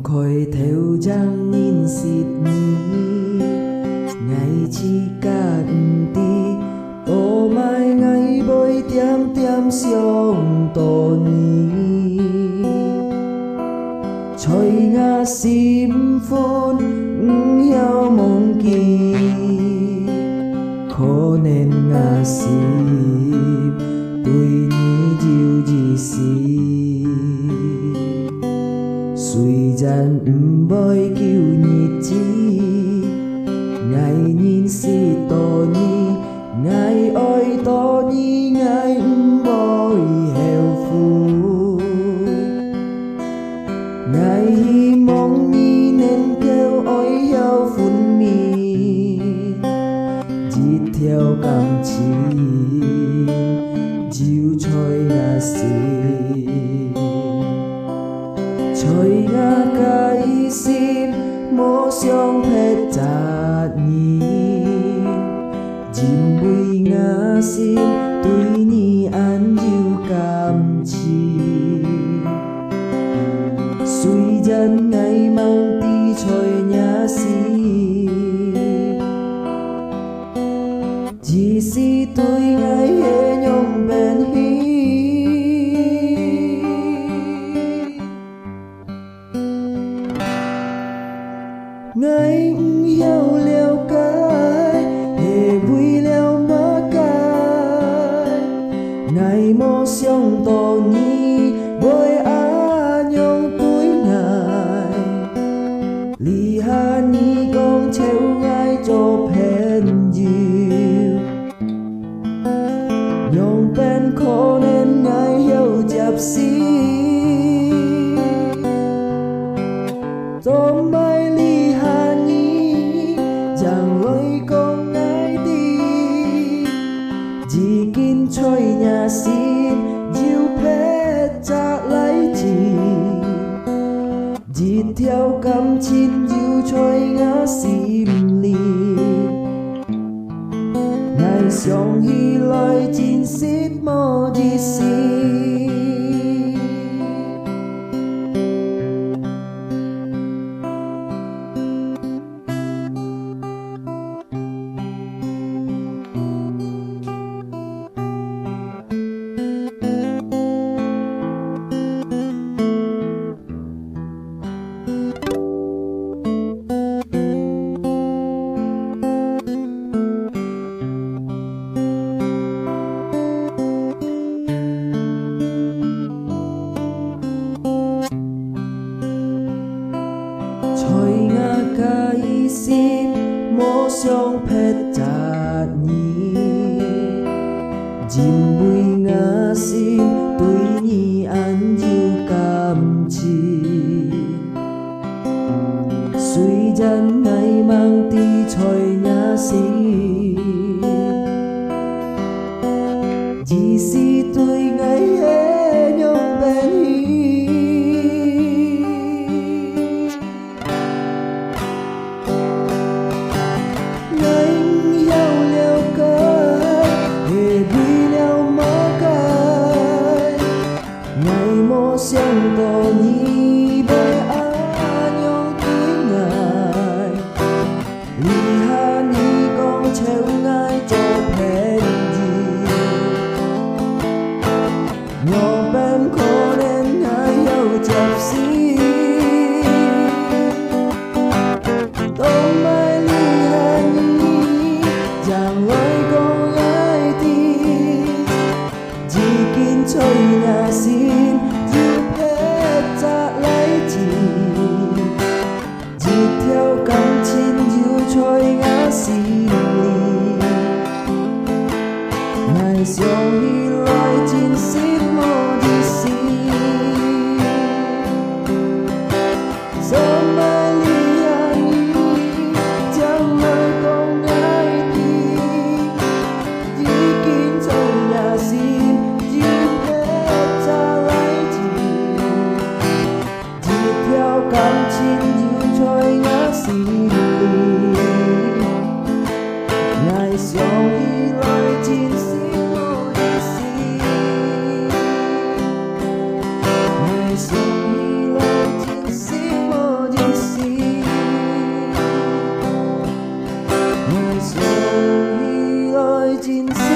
khói theo giang nhìn xịt nhì ngày chi cạn ti ô mai ngày bôi tiam tiam siong tô nhì choi nga sim phun hiao mong kỳ khó nên nga sim tuổi nhì diêu gì xì suy gian bơi kêu nhịp chi ngày nhìn si to nhi ngày ơi to nhi ngày bơi heo phui ngày hi mong nhi nên kêu ôi heo phun mi dịt theo cảm chi chiều trôi nga si choi nga kai sim mo siong phet chat ni jim bui nga sim tui ni an diu cam chi suy dân ngày mang ti choi nha si ji si tui ngày he nhom ben hi ngày hiao leo cái hề vui leo má cái ngày mô siong to nhi bôi á nhông túi ngài lì ha nhi con treo ngay cho pen diêu nhông pen khó nên ngài hiao chạp xí tóm mai lì ha nhi chẳng lối con ngài đi chỉ kín trôi nhà xin diêu phết cha lấy chỉ dịt theo cắm chín diêu trôi ngã sim li ngài siong hi loi chín xít mò đi xí choi nga kai sim mo siong phet chat nhi jim bui nga sim tui nhi an diu cam chi suy dân ngày mang ti choi nga si ji si tui ngày he nhom ben hi siang to nhi bơi á nhông túi ngài lì ha nhi con treo ngay cho pen gì nhỏ bên khó nên ngài yêu chạp xí tôm mai lì ha nhi chẳng lối con gái đi chỉ kín trôi nhà xin theo cam chín diêu trôi ngã xì ngài siêu hi loi chín xít mô đi xì 人生